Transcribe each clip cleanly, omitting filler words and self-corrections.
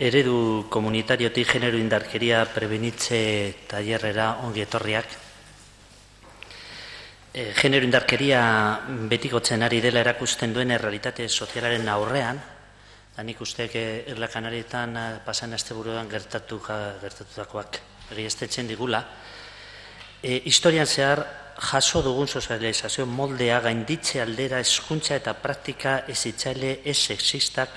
eredu komunitariotik genero indarkeria prebenitze tailerrera ongi etorriak. Genero indarkeria betikotzen ari dela erakusten duen errealitate sozialaren aurrean, da nik usteak Irla Kanarietan pasan asteburuan gertatutakoak egiaztetzen digula, historian zehar jaso dugun sozializazio moldea gainditze aldera hezkuntza eta praktika hezitzaile ez sexistak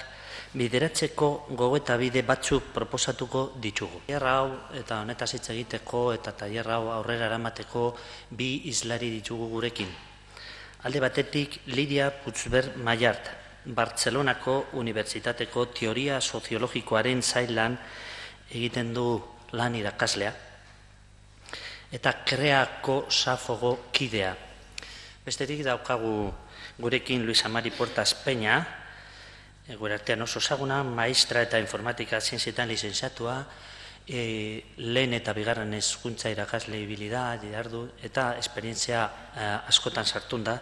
bideratzeko gogoeta bide batzuk proposatuko ditugu. Tailerra hau eta honetaz hitz egiteko eta tailerra hau aurrera eramateko bi hizlari ditugu gurekin. Alde batetik Lidia Putzber Maiart, Bartzelonako Unibertsitateko Teoria Soziologikoaren sailan egiten du lan irakaslea, eta Kreako Safogo kidea. Bestetik daukagu gurekin Luis Amari Puertas Peña, gure artean oso ezaguna, maestra eta informatika zientzietan lizentziatua, lehen eta bigarren hezkuntza irakasle ibili da, eta esperientzia askotan sartun da.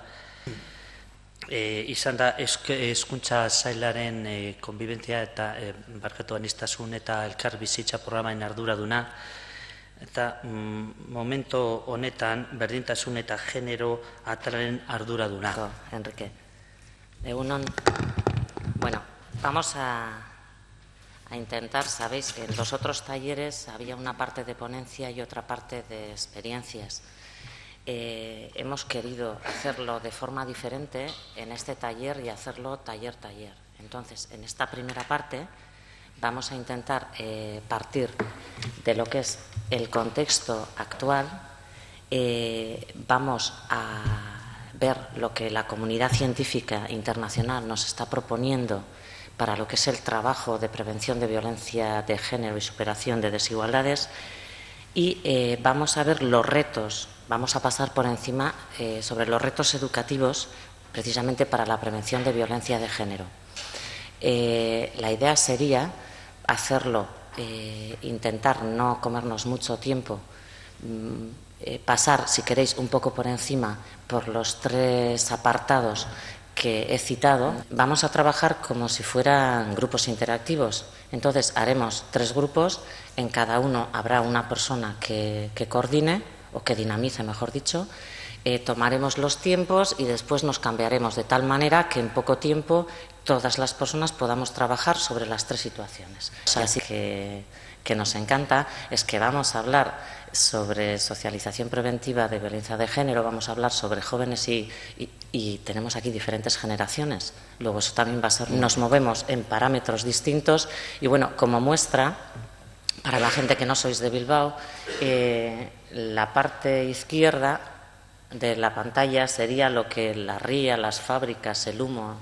Izan da hezkuntza sailaren konbibentzia eta barkatu aniztasun eta elkar bizitza programaren arduraduna, eta momento honetan berdintasun eta genero atalaren arduraduna. Enrique, egunon. Bueno, vamos a intentar, sabéis que en los otros talleres había una parte de ponencia y otra parte de experiencias. Hemos querido hacerlo de forma diferente en este taller y hacerlo taller-taller. Entonces, en esta primera parte vamos a intentar partir de lo que es el contexto actual, vamos a ver lo que la comunidad científica internacional nos está proponiendo para lo que es el trabajo de prevención de violencia de género y superación de desigualdades y vamos a ver los retos, vamos a pasar por encima sobre los retos educativos precisamente para la prevención de violencia de género. La idea sería hacerlo, intentar no comernos mucho tiempo, pasar, si queréis, un poco por encima por los tres apartados que he citado. Vamos a trabajar como si fueran grupos interactivos. Entonces, haremos tres grupos, en cada uno habrá una persona que coordine, o que dinamice, mejor dicho, tomaremos los tiempos y después nos cambiaremos de tal manera que en poco tiempo todas las personas podamos trabajar sobre las tres situaciones. Así que nos encanta es que vamos a hablar sobre socialización preventiva de violencia de género, vamos a hablar sobre jóvenes y tenemos aquí diferentes generaciones. Luego eso también va a ser, nos movemos en parámetros distintos y bueno, como muestra, para la gente que no sois de Bilbao, la parte izquierda de la pantalla sería lo que la ría, las fábricas, el humo,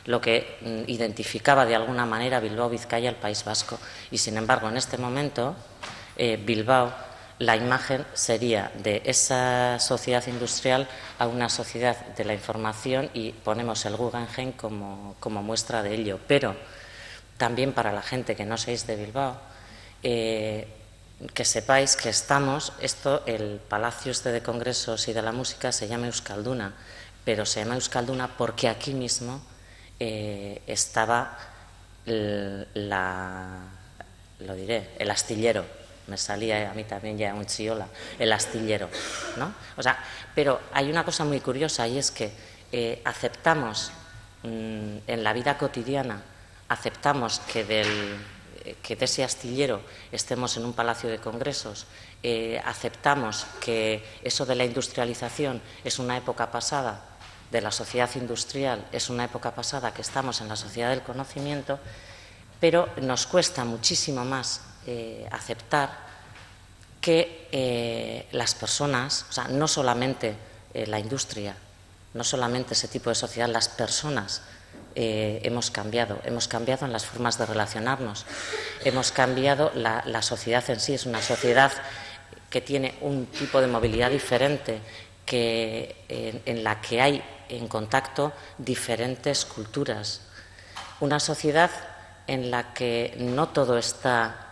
lo que identificaba de alguna manera Bilbao, Vizcaya, el País Vasco. Y sin embargo, en este momento, Bilbao, la imagen sería de esa sociedad industrial a una sociedad de la información y ponemos el Guggenheim como muestra de ello. Pero también para la gente que no seáis de Bilbao, que sepáis que estamos, el Palacio de Congresos y de la Música se llama Euskalduna, pero se llama Euskalduna porque aquí mismo estaba el astillero. Me salía a mí también ya un chiola, el astillero, ¿no? O sea, pero hay una cosa muy curiosa y es que aceptamos en la vida cotidiana, aceptamos que de ese astillero estemos en un palacio de congresos, aceptamos que eso de la industrialización es una época pasada, de la sociedad industrial es una época pasada, que estamos en la sociedad del conocimiento, pero nos cuesta muchísimo más aceptar que las personas, o sea, no solamente la industria, no solamente ese tipo de sociedad, las personas hemos cambiado en las formas de relacionarnos, hemos cambiado, la sociedad en sí es una sociedad que tiene un tipo de movilidad diferente, en la que hay en contacto diferentes culturas, una sociedad en la que no todo está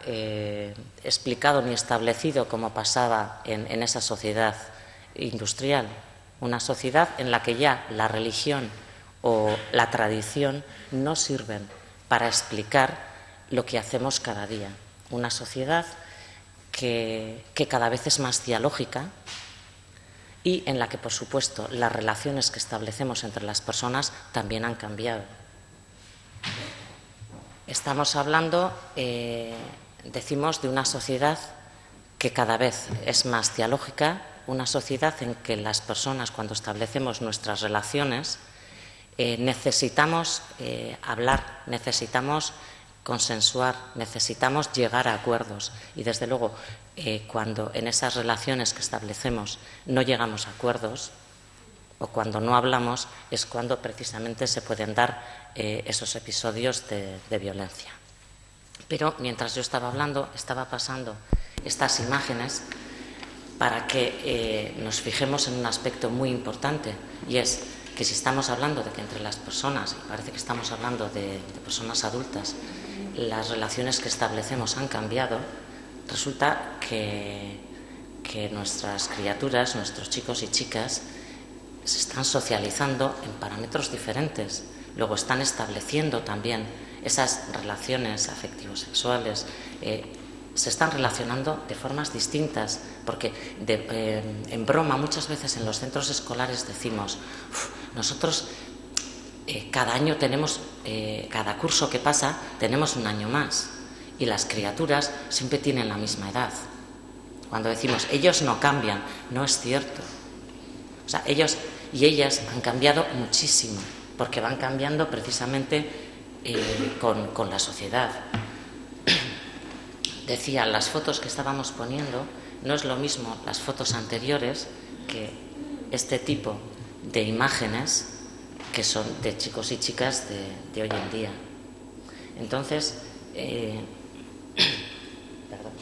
explicado ni establecido como pasaba en esa sociedad industrial, una sociedad en la que ya la religión o la tradición no sirven para explicar lo que hacemos cada día. Una sociedad que cada vez es más dialógica y en la que, por supuesto, las relaciones que establecemos entre las personas también han cambiado. Estamos hablando, decimos, de una sociedad que cada vez es más dialógica, una sociedad en que las personas, cuando establecemos nuestras relaciones, necesitamos hablar, necesitamos consensuar, necesitamos llegar a acuerdos. Y, desde luego, cuando en esas relaciones que establecemos no llegamos a acuerdos o cuando no hablamos, es cuando precisamente se pueden dar esos episodios de violencia. Pero mientras yo estaba hablando, estaba pasando estas imágenes para que nos fijemos en un aspecto muy importante, y es que si estamos hablando de que entre las personas, y parece que estamos hablando de personas adultas, las relaciones que establecemos han cambiado, resulta que nuestras criaturas, nuestros chicos y chicas, se están socializando en parámetros diferentes. Luego están estableciendo también esas relaciones afectivo-sexuales, se están relacionando de formas distintas, porque en broma muchas veces en los centros escolares decimos, nosotros cada año tenemos, cada curso que pasa tenemos un año más, y las criaturas siempre tienen la misma edad. Cuando decimos ellos no cambian, no es cierto. O sea, ellos y ellas han cambiado muchísimo, porque van cambiando precisamente con la sociedad. Decía, las fotos que estábamos poniendo, no es lo mismo las fotos anteriores que este tipo de imágenes que son de chicos y chicas de hoy en día. Entonces, perdón.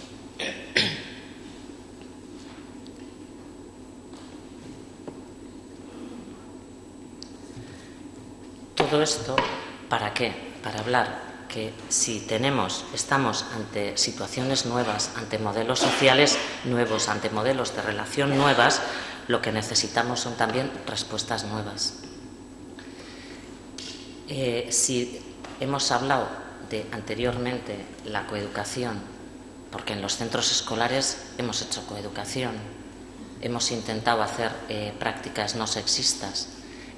Todo esto, ¿para qué? Para hablar que si estamos ante situaciones nuevas, ante modelos sociales nuevos, ante modelos de relación nuevas, lo que necesitamos son también respuestas nuevas. Si hemos hablado de anteriormente la coeducación, porque en los centros escolares hemos hecho coeducación, hemos intentado hacer prácticas no sexistas,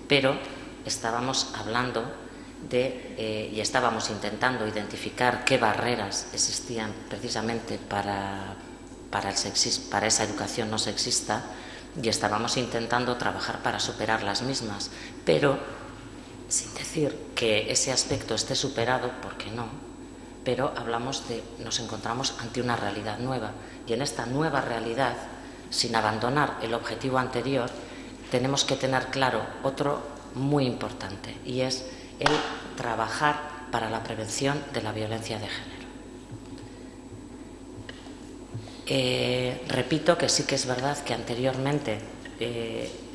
pero estábamos hablando y estábamos intentando identificar qué barreras existían precisamente para esa educación no sexista, y estábamos intentando trabajar para superar las mismas, pero sin decir que ese aspecto esté superado, porque no, pero nos encontramos ante una realidad nueva, y en esta nueva realidad, sin abandonar el objetivo anterior, tenemos que tener claro otro muy importante, y es el trabajar para la prevención de la violencia de género. Repito que sí que es verdad que anteriormente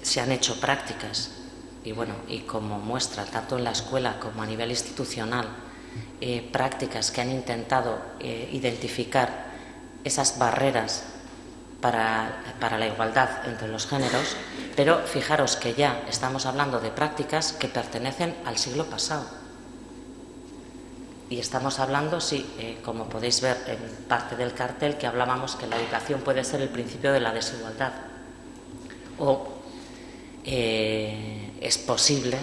se han hecho prácticas, y como muestra tanto en la escuela como a nivel institucional, prácticas que han intentado identificar esas barreras para la igualdad entre los géneros, pero fijaros que ya estamos hablando de prácticas que pertenecen al siglo pasado. Y estamos hablando, como podéis ver en parte del cartel, que hablábamos que la educación puede ser el principio de la desigualdad. O es posible,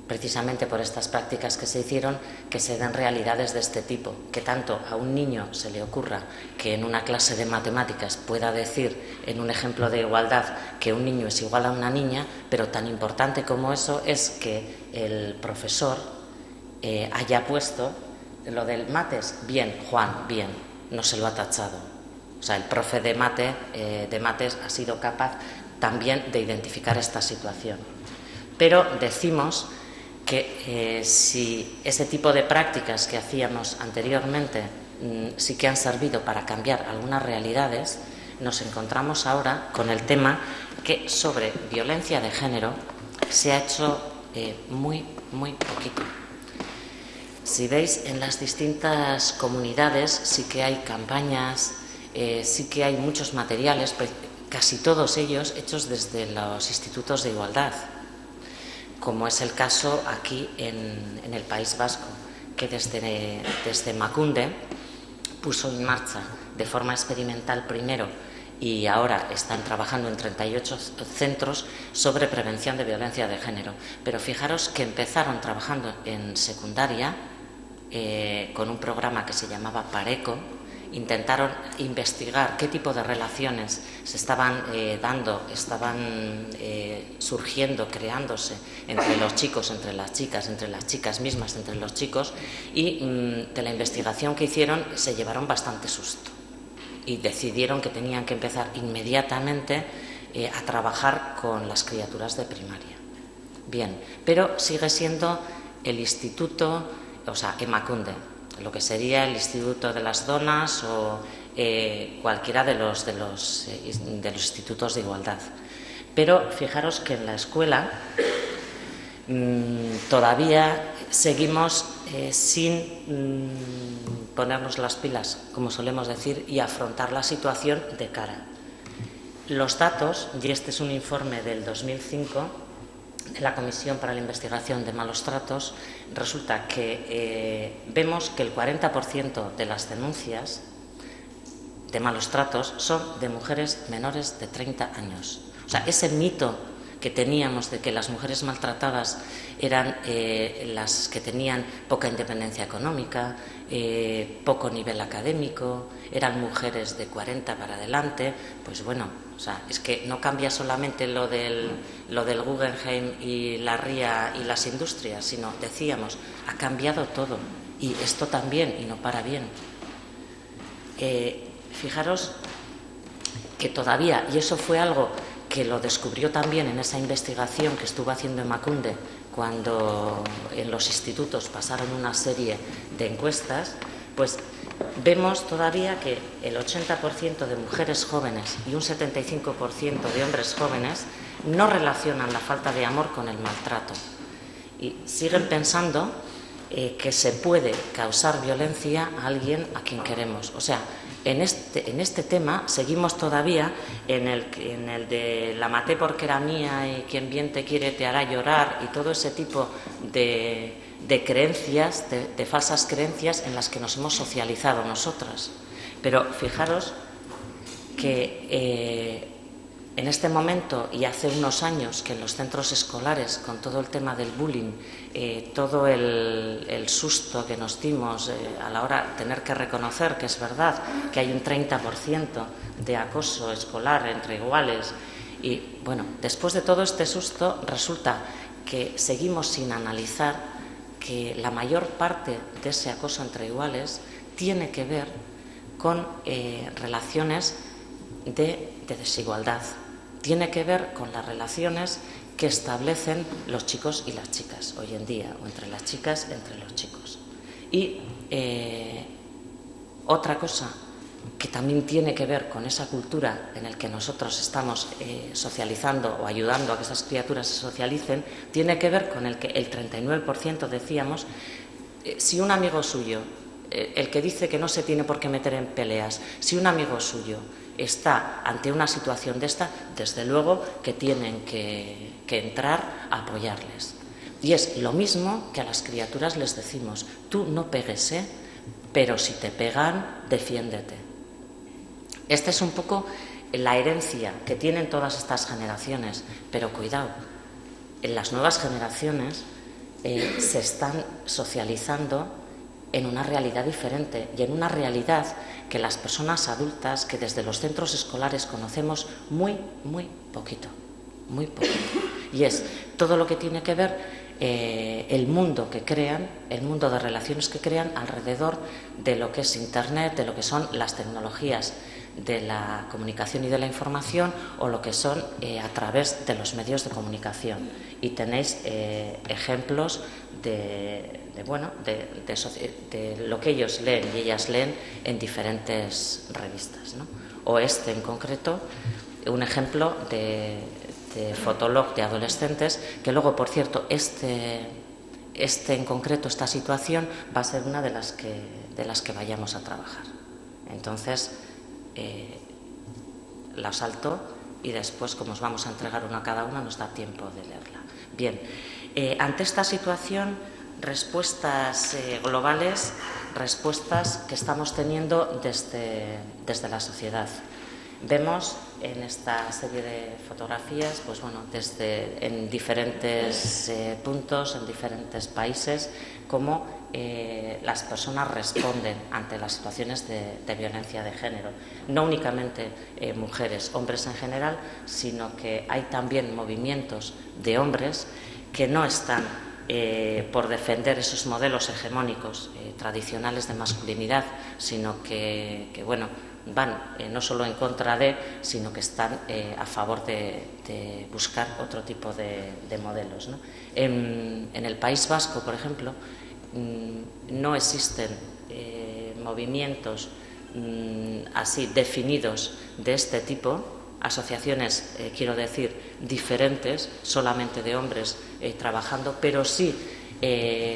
precisamente por estas prácticas que se hicieron, que se den realidades de este tipo, que tanto a un niño se le ocurra que en una clase de matemáticas pueda decir, en un ejemplo de igualdad, que un niño es igual a una niña, pero tan importante como eso es que el profesor haya puesto lo del mates, bien, Juan, bien, no se lo ha tachado. O sea, el profe de mates ha sido capaz también de identificar esta situación. Pero decimos que si ese tipo de prácticas que hacíamos anteriormente sí que han servido para cambiar algunas realidades, nos encontramos ahora con el tema que sobre violencia de género se ha hecho muy, muy poquito. Si veis, en las distintas comunidades sí que hay campañas, sí que hay muchos materiales, casi todos ellos hechos desde los institutos de igualdad, como es el caso aquí en el País Vasco, que desde Emakunde puso en marcha de forma experimental primero y ahora están trabajando en 38 centros sobre prevención de violencia de género. Pero fijaros que empezaron trabajando en secundaria con un programa que se llamaba Pareco. Intentaron investigar qué tipo de relaciones se estaban dando, estaban surgiendo, creándose entre los chicos, entre las chicas mismas, entre los chicos, y de la investigación que hicieron se llevaron bastante susto y decidieron que tenían que empezar inmediatamente a trabajar con las criaturas de primaria. Bien, pero sigue siendo el instituto, o sea, Emakunde, lo que sería el Instituto de las Donas o cualquiera de los institutos de igualdad. Pero fijaros que en la escuela todavía seguimos sin ponernos las pilas, como solemos decir, y afrontar la situación de cara. Los datos, y este es un informe del 2005, de la Comisión para la Investigación de Malos Tratos, resulta que vemos que el 40% de las denuncias de malos tratos son de mujeres menores de 30 años. O sea, ese mito que teníamos de que las mujeres maltratadas eran las que tenían poca independencia económica, poco nivel académico, eran mujeres de 40 para adelante, pues bueno, o sea, es que no cambia solamente lo del Guggenheim y la ría y las industrias, sino, decíamos, ha cambiado todo, y esto también, y no para bien. Fijaros que todavía, y eso fue algo que lo descubrió también en esa investigación que estuvo haciendo Emakunde cuando en los institutos pasaron una serie de encuestas, pues vemos todavía que el 80% de mujeres jóvenes y un 75% de hombres jóvenes no relacionan la falta de amor con el maltrato y siguen pensando que se puede causar violencia a alguien a quien queremos. O sea, en este tema seguimos todavía en el de la maté porque era mía y quien bien te quiere te hará llorar y todo ese tipo de creencias, de falsas creencias en las que nos hemos socializado nosotras. Pero fijaros que en este momento y hace unos años que en los centros escolares, con todo el tema del bullying, todo el susto que nos dimos a la hora de tener que reconocer que es verdad que hay un 30% de acoso escolar entre iguales, y bueno, después de todo este susto resulta que seguimos sin analizar que la mayor parte de ese acoso entre iguales tiene que ver con relaciones de desigualdad. Tiene que ver con las relaciones que establecen los chicos y las chicas hoy en día, o entre las chicas, entre los chicos. Y otra cosa que también tiene que ver con esa cultura en la que nosotros estamos socializando o ayudando a que esas criaturas se socialicen, tiene que ver con el que el 39% decíamos, si un amigo suyo, el que dice que no se tiene por qué meter en peleas, si un amigo suyo está ante una situación de esta, desde luego que tienen que entrar a apoyarles. Y es lo mismo que a las criaturas les decimos, tú no pegues, pero si te pegan, defiéndete. Esta es un poco la herencia que tienen todas estas generaciones, pero cuidado, en las nuevas generaciones se están socializando en una realidad diferente y en una realidad que las personas adultas que desde los centros escolares conocemos muy poquito, muy poquito. Y es todo lo que tiene que ver el mundo que crean, el mundo de relaciones que crean alrededor de lo que es Internet, de lo que son las tecnologías de la comunicación y de la información, o lo que son a través de los medios de comunicación. Y tenéis ejemplos de lo que ellos leen y ellas leen en diferentes revistas, ¿no? O en concreto, un ejemplo de fotolog de adolescentes, que luego, por cierto, en concreto, esta situación va a ser una de las que vayamos a trabajar. Entonces, la salto y después, como os vamos a entregar una a cada una, nos da tiempo de leerla. Bien, ante esta situación respuestas globales, respuestas que estamos teniendo desde la sociedad. Vemos en esta serie de fotografías, pues bueno, en diferentes puntos, en diferentes países, cómo las personas responden ante las situaciones de violencia de género. No únicamente mujeres, hombres en general, sino que hay también movimientos de hombres que no están por defender esos modelos hegemónicos tradicionales de masculinidad, sino que bueno, van no solo en contra de, sino que están a favor de buscar otro tipo de modelos, ¿no? En el País Vasco, por ejemplo, no existen movimientos así definidos de este tipo, asociaciones, quiero decir, diferentes, solamente de hombres trabajando, pero sí,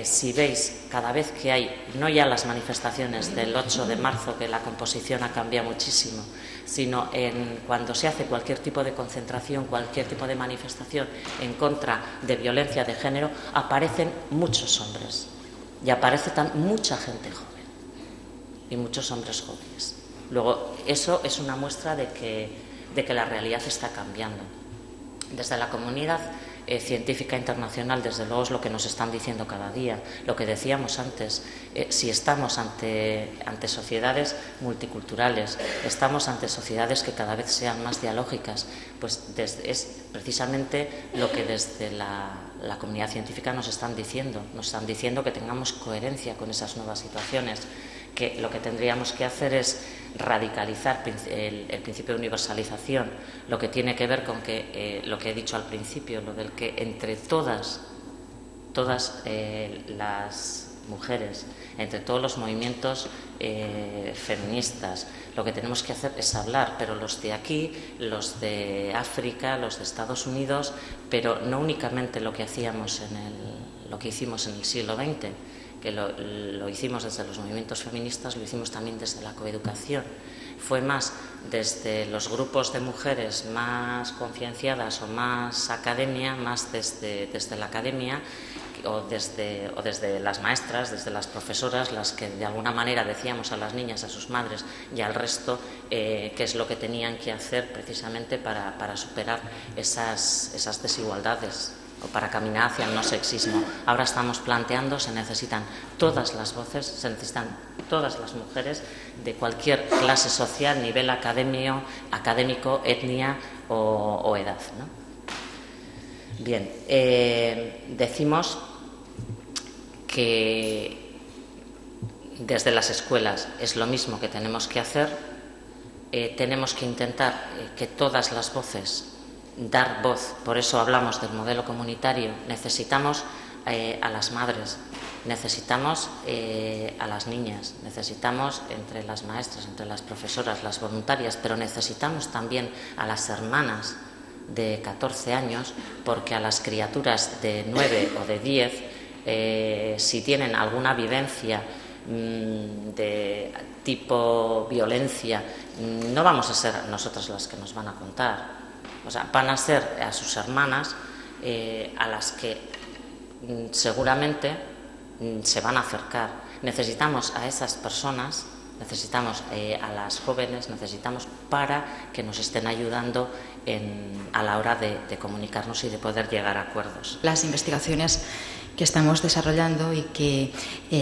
si veis, cada vez que hay, no ya las manifestaciones del 8 de marzo, que la composición ha cambiado muchísimo, sino cuando se hace cualquier tipo de concentración, cualquier tipo de manifestación en contra de violencia de género, aparecen muchos hombres y aparece mucha gente joven y muchos hombres jóvenes. Luego, eso es una muestra de que la realidad está cambiando. Desde la comunidad científica internacional, desde luego, es lo que nos están diciendo cada día. Lo que decíamos antes, si estamos ante sociedades multiculturales, estamos ante sociedades que cada vez sean más dialógicas, pues es precisamente lo que desde la comunidad científica nos están diciendo. Nos están diciendo que tengamos coherencia con esas nuevas situaciones, que lo que tendríamos que hacer es radicalizar el principio de universalización, lo que tiene que ver con que, lo que he dicho al principio, lo del que entre todas las mujeres, entre todos los movimientos feministas, lo que tenemos que hacer es hablar, pero los de aquí, los de África, los de Estados Unidos, pero no únicamente lo que hicimos en el siglo XX, que lo hicimos desde los movimientos feministas, lo hicimos también desde la coeducación. Fue más desde los grupos de mujeres más concienciadas o más academia, más desde la academia o desde las maestras, desde las profesoras, las que de alguna manera decíamos a las niñas, a sus madres y al resto qué es lo que tenían que hacer precisamente para superar esas desigualdades o para caminar hacia el no sexismo. Ahora estamos planteando, se necesitan todas las voces, se necesitan todas las mujeres de cualquier clase social, nivel académico, etnia o edad, ¿no? Bien, decimos que desde las escuelas es lo mismo que tenemos que hacer. Tenemos que intentar que todas las voces, dar voz, por eso hablamos del modelo comunitario. Necesitamos a las madres, necesitamos a las niñas, necesitamos entre las maestras, entre las profesoras, las voluntarias, pero necesitamos también a las hermanas de 14 años, porque a las criaturas de 9 o de 10, si tienen alguna vivencia de tipo violencia, no vamos a ser nosotras las que nos van a contar. O sea, van a ser a sus hermanas a las que seguramente se van a acercar. Necesitamos a esas personas, necesitamos a las jóvenes, necesitamos para que nos estén ayudando a la hora de comunicarnos y de poder llegar a acuerdos. Las investigaciones que estamos desarrollando y que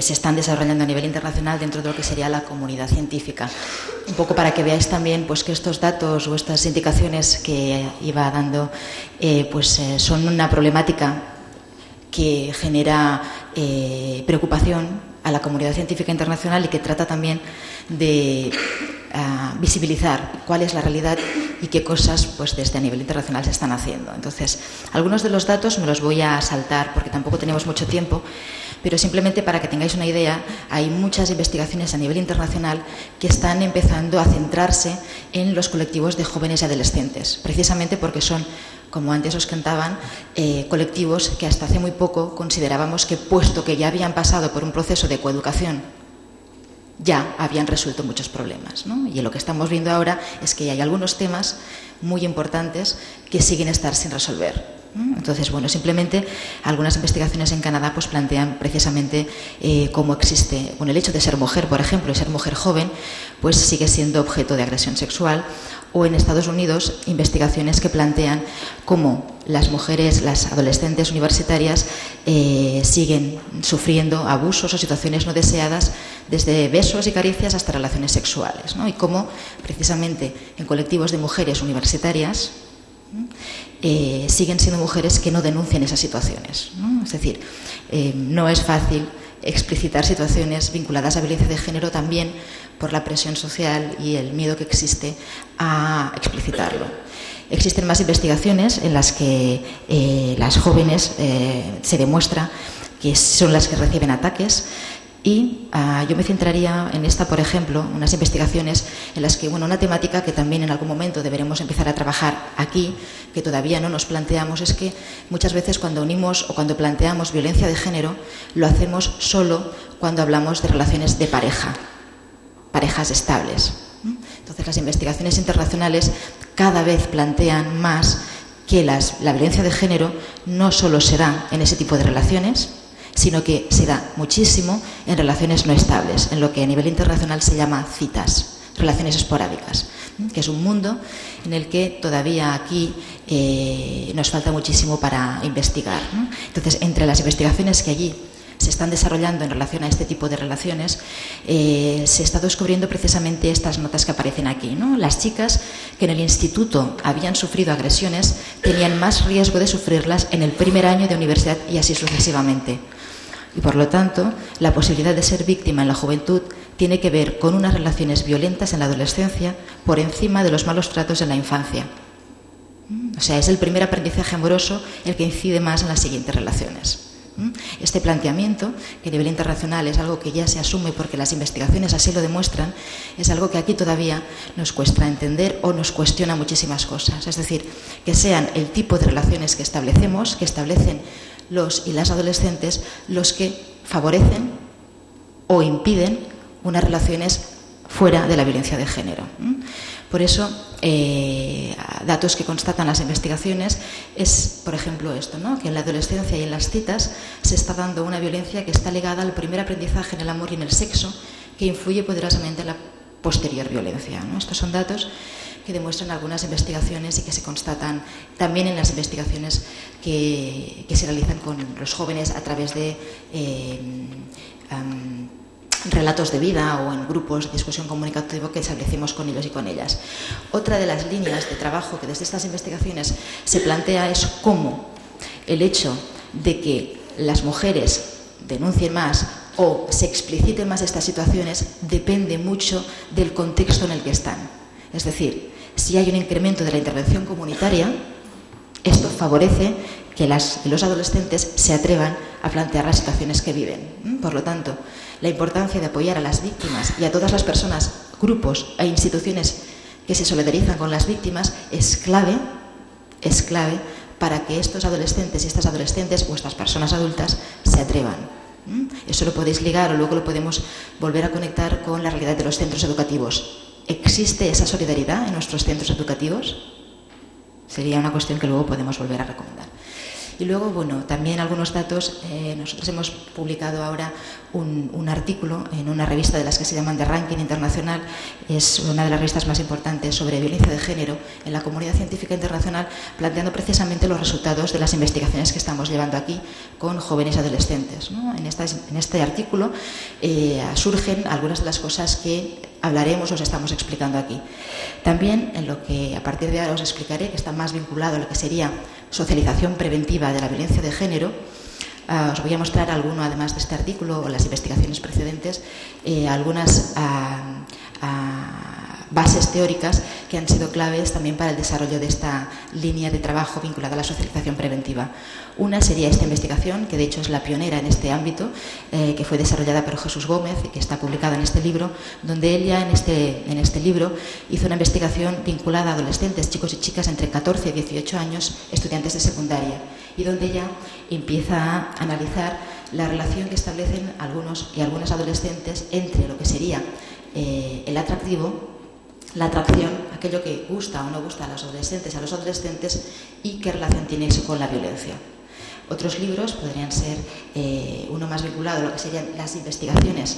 se están desarrollando a nivel internacional dentro de lo que sería la comunidad científica. Un poco para que veáis también pues, que estos datos o estas indicaciones que iba dando son una problemática que genera preocupación a la comunidad científica internacional y que trata también de visibilizar cuál es la realidad y qué cosas pues desde a nivel internacional se están haciendo. Entonces, algunos de los datos me los voy a saltar porque tampoco tenemos mucho tiempo, pero simplemente para que tengáis una idea, hay muchas investigaciones a nivel internacional que están empezando a centrarse en los colectivos de jóvenes y adolescentes, precisamente porque son, como antes os contaban, colectivos que hasta hace muy poco considerábamos que, puesto que ya habían pasado por un proceso de coeducación, ya habían resuelto muchos problemas, ¿no? Y lo que estamos viendo ahora es que hay algunos temas muy importantes que siguen estar sin resolver. Entonces, bueno, simplemente algunas investigaciones en Canadá pues plantean precisamente cómo existe, bueno, el hecho de ser mujer, por ejemplo, y ser mujer joven, pues sigue siendo objeto de agresión sexual. O en Estados Unidos, investigaciones que plantean cómo las mujeres, las adolescentes universitarias siguen sufriendo abusos o situaciones no deseadas, desde besos y caricias hasta relaciones sexuales, ¿no? Y cómo precisamente en colectivos de mujeres universitarias siguen siendo mujeres que no denuncian esas situaciones, ¿no? Es decir, no es fácil explicitar situaciones vinculadas a violencia de género también por la presión social y el miedo que existe a explicitarlo. Existen más investigaciones en las que las jóvenes se demuestra que son las que reciben ataques. Y yo me centraría en esta, por ejemplo, unas investigaciones en las que, bueno, una temática que también en algún momento deberemos empezar a trabajar aquí, que todavía no nos planteamos, es que muchas veces cuando unimos o cuando planteamos violencia de género, lo hacemos solo cuando hablamos de relaciones de pareja, parejas estables. Entonces, las investigaciones internacionales cada vez plantean más que la violencia de género no solo se da en ese tipo de relaciones, sino que se da muchísimo en relaciones no estables, en lo que a nivel internacional se llama citas, relaciones esporádicas, que es un mundo en el que todavía aquí nos falta muchísimo para investigar, ¿no? Entonces, entre las investigaciones que allí se están desarrollando en relación a este tipo de relaciones, se está descubriendo precisamente estas notas que aparecen aquí, ¿no? Las chicas que en el instituto habían sufrido agresiones tenían más riesgo de sufrirlas en el primer año de universidad y así sucesivamente. Y por lo tanto, la posibilidad de ser víctima en la juventud tiene que ver con unas relaciones violentas en la adolescencia por encima de los malos tratos en la infancia. O sea, es el primer aprendizaje amoroso el que incide más en las siguientes relaciones. Este planteamiento, que a nivel internacional es algo que ya se asume porque las investigaciones así lo demuestran, es algo que aquí todavía nos cuesta entender o nos cuestiona muchísimas cosas. Es decir, que sean el tipo de relaciones que establecemos, que establecen los y las adolescentes, los que favorecen o impiden unas relaciones fuera de la violencia de género. Por eso, datos que constatan las investigaciones es, por ejemplo, esto, ¿no? Que en la adolescencia y en las citas se está dando una violencia que está ligada al primer aprendizaje en el amor y en el sexo, que influye poderosamente en la posterior violencia, ¿no? Estos son datos que demuestran algunas investigaciones y que se constatan también en las investigaciones que se realizan con los jóvenes a través de relatos de vida o en grupos de discusión comunicativa que establecemos con ellos y con ellas. Otra de las líneas de trabajo que desde estas investigaciones se plantea es cómo el hecho de que las mujeres denuncien más o se expliciten más estas situaciones depende mucho del contexto en el que están. Es decir, si hay un incremento de la intervención comunitaria, esto favorece que los adolescentes se atrevan a plantear las situaciones que viven. Por lo tanto, la importancia de apoyar a las víctimas y a todas las personas, grupos e instituciones que se solidarizan con las víctimas es clave para que estos adolescentes y estas adolescentes o estas personas adultas se atrevan. Eso lo podéis ligar o luego lo podemos volver a conectar con la realidad de los centros educativos. ¿Existe esa solidaridad en nuestros centros educativos? Sería una cuestión que luego podemos volver a recomendar. Y luego, bueno, también algunos datos. Nosotros hemos publicado ahora un artículo en una revista de las que se llaman de ranking internacional. Es una de las revistas más importantes sobre violencia de género en la comunidad científica internacional, planteando precisamente los resultados de las investigaciones que estamos llevando aquí con jóvenes y adolescentes, ¿no? En este artículo surgen algunas de las cosas que hablaremos, os estamos explicando aquí. También en lo que a partir de ahora os explicaré, que está más vinculado a lo que sería socialización preventiva de la violencia de género, os voy a mostrar alguno, además de este artículo o las investigaciones precedentes, algunas bases teóricas que han sido claves también para el desarrollo de esta línea de trabajo vinculada a la socialización preventiva. Una sería esta investigación, que de hecho es la pionera en este ámbito, que fue desarrollada por Jesús Gómez y que está publicada en este libro, donde él ya en este libro hizo una investigación vinculada a adolescentes, chicos y chicas entre 14 y 18 años, estudiantes de secundaria, y donde ya empieza a analizar la relación que establecen algunos y algunas adolescentes entre lo que sería el atractivo la atracción, aquello que gusta o no gusta a los adolescentes y qué relación tiene eso con la violencia. Otros libros podrían ser uno más vinculado a lo que serían las investigaciones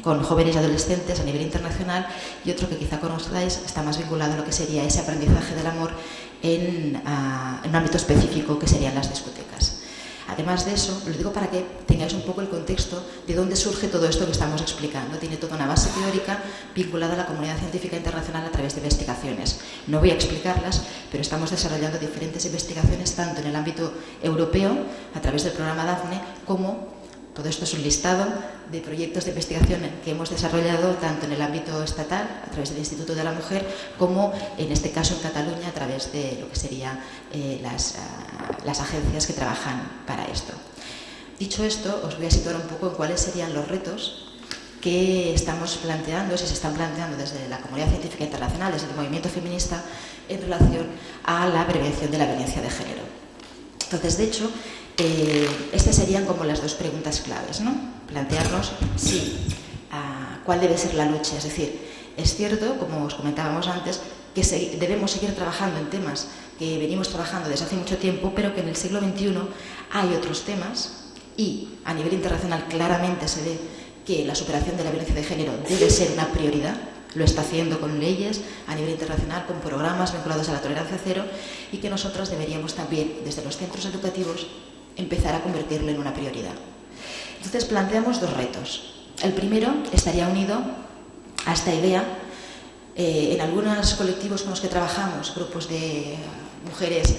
con jóvenes y adolescentes a nivel internacional, y otro que quizá conozcáis está más vinculado a lo que sería ese aprendizaje del amor en un ámbito específico que serían las discotecas. Además de eso, lo digo para que tengáis un poco el contexto de dónde surge todo esto que estamos explicando. Tiene toda una base teórica vinculada a la comunidad científica internacional a través de investigaciones. No voy a explicarlas, pero estamos desarrollando diferentes investigaciones tanto en el ámbito europeo, a través del programa Daphne, como todo esto es un listado de proyectos de investigación que hemos desarrollado tanto en el ámbito estatal, a través del Instituto de la Mujer, como en este caso en Cataluña, a través de lo que serían las agencias que trabajan para esto. Dicho esto, os voy a situar un poco en cuáles serían los retos que estamos planteando, si se están planteando desde la comunidad científica internacional, desde el movimiento feminista, en relación a la prevención de la violencia de género. Entonces, de hecho, estas serían como las dos preguntas claves, ¿no? Plantearnos cuál debe ser la lucha. Es decir, es cierto, como os comentábamos antes, que debemos seguir trabajando en temas que venimos trabajando desde hace mucho tiempo, pero que en el siglo XXI hay otros temas y a nivel internacional claramente se ve que la superación de la violencia de género debe ser una prioridad. Lo está haciendo con leyes a nivel internacional, con programas vinculados a la tolerancia cero, y que nosotros deberíamos también, desde los centros educativos, empezar a convertirlo en una prioridad. Entonces planteamos dos retos. El primero estaría unido a esta idea. En algunos colectivos con los que trabajamos, grupos de mujeres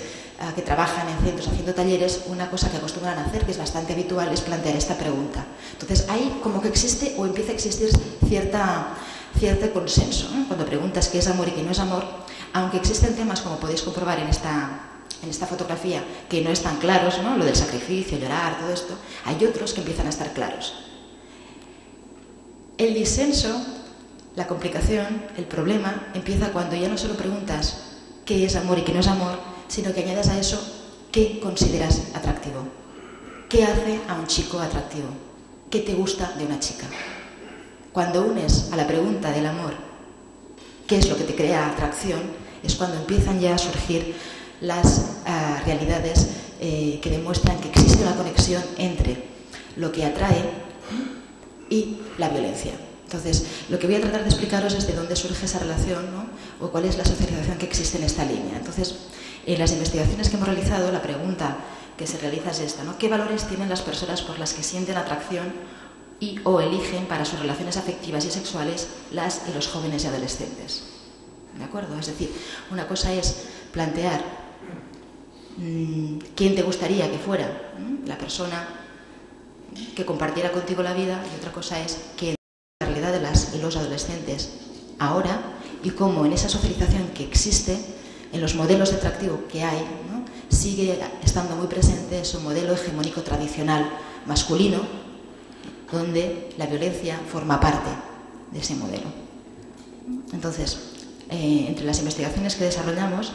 que trabajan en centros haciendo talleres, una cosa que acostumbran a hacer, que es bastante habitual, es plantear esta pregunta. Entonces ahí como que existe o empieza a existir cierto consenso, ¿no? Cuando preguntas qué es amor y qué no es amor, aunque existen temas, como podéis comprobar en esta fotografía, que no están claros, ¿no? Lo del sacrificio, llorar, todo esto, hay otros que empiezan a estar claros. El disenso, la complicación, el problema, empieza cuando ya no solo preguntas qué es amor y qué no es amor, sino que añades a eso qué consideras atractivo, qué hace a un chico atractivo, qué te gusta de una chica. Cuando unes a la pregunta del amor qué es lo que te crea atracción, es cuando empiezan ya a surgir las realidades que demuestran que existe una conexión entre lo que atrae y la violencia. Entonces, lo que voy a tratar de explicaros es de dónde surge esa relación, ¿no? O cuál es la socialización que existe en esta línea. Entonces, en las investigaciones que hemos realizado, la pregunta que se realiza es esta, ¿no? ¿Qué valores tienen las personas por las que sienten atracción y o eligen para sus relaciones afectivas y sexuales las y los jóvenes y adolescentes? ¿De acuerdo? Es decir, una cosa es plantear quién te gustaría que fuera la persona que compartiera contigo la vida, y otra cosa es quién la realidad de las y los adolescentes ahora, y cómo en esa socialización que existe, en los modelos de atractivo que hay, ¿no? Sigue estando muy presente su modelo hegemónico tradicional masculino, donde la violencia forma parte de ese modelo. Entonces, entre las investigaciones que desarrollamos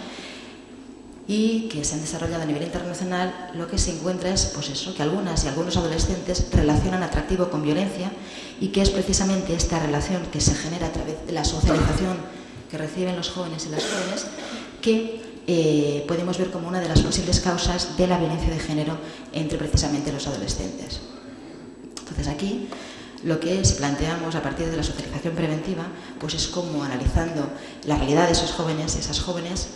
y que se han desarrollado a nivel internacional, lo que se encuentra es pues eso, que algunas y algunos adolescentes relacionan atractivo con violencia, y que es precisamente esta relación que se genera a través de la socialización que reciben los jóvenes y las jóvenes que podemos ver como una de las posibles causas de la violencia de género entre precisamente los adolescentes. Entonces aquí lo que planteamos a partir de la socialización preventiva pues es cómo, analizando la realidad de esos jóvenes y esas jóvenes,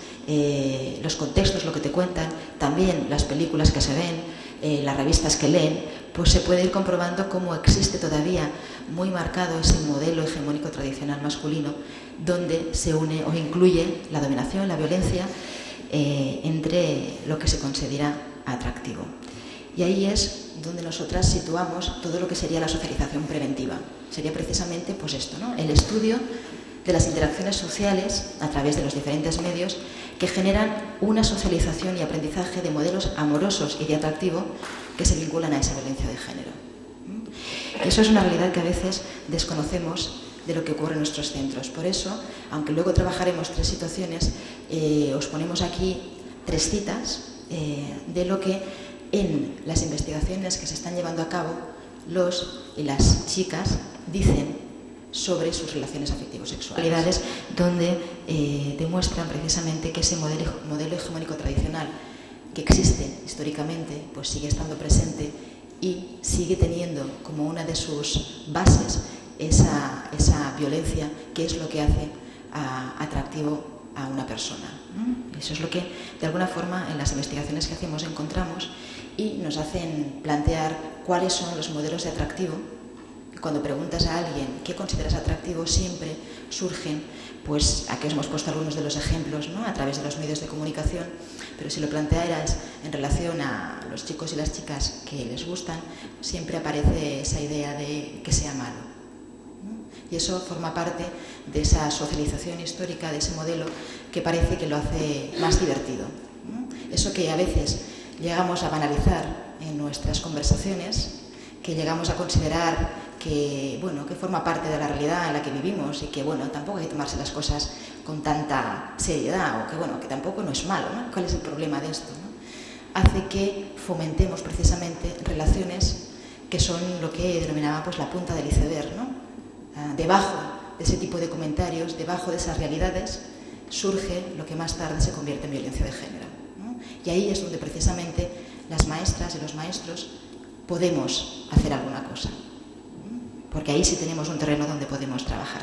los contextos, lo que te cuentan, también las películas que se ven, las revistas que leen, pues se puede ir comprobando cómo existe todavía muy marcado ese modelo hegemónico tradicional masculino, donde se une o incluye la dominación, la violencia, entre lo que se considera atractivo. Y ahí es donde nosotras situamos todo lo que sería la socialización preventiva. Sería precisamente pues esto, ¿no? El estudio de las interacciones sociales a través de los diferentes medios que generan una socialización y aprendizaje de modelos amorosos y de atractivo que se vinculan a esa violencia de género. Eso es una realidad que a veces desconocemos de lo que ocurre en nuestros centros. Por eso, aunque luego trabajaremos 3 situaciones, os ponemos aquí 3 citas de lo que en las investigaciones que se están llevando a cabo los y las chicas dicen sobre sus relaciones afectivo-sexuales, donde demuestran precisamente que ese modelo hegemónico tradicional que existe históricamente, pues sigue estando presente y sigue teniendo como una de sus bases esa violencia, que es lo que hace atractivo a una persona, ¿no? Eso es lo que, de alguna forma, en las investigaciones que hacemos encontramos y nos hacen plantear cuáles son los modelos de atractivo. Cuando preguntas a alguien qué consideras atractivo, siempre surgen, pues aquí os hemos puesto algunos de los ejemplos, ¿no?, a través de los medios de comunicación, pero si lo plantearas en relación a los chicos y las chicas que les gustan, siempre aparece esa idea de que sea malo, ¿no? Y eso forma parte de esa socialización histórica, de ese modelo que parece que lo hace más divertido, ¿no? Eso que a veces llegamos a banalizar en nuestras conversaciones, que llegamos a considerar que, bueno, que forma parte de la realidad en la que vivimos y que, bueno, tampoco hay que tomarse las cosas con tanta seriedad, o que, bueno, que tampoco no es malo, ¿no? ¿Cuál es el problema de esto, ¿no? Hace que fomentemos precisamente relaciones que son lo que denominaba, pues, la punta del iceberg, ¿no? Debajo de ese tipo de comentarios, debajo de esas realidades, surge lo que más tarde se convierte en violencia de género, ¿no? Y ahí es donde precisamente las maestras y los maestros podemos hacer alguna cosa, porque ahí sí tenemos un terreno donde podemos trabajar.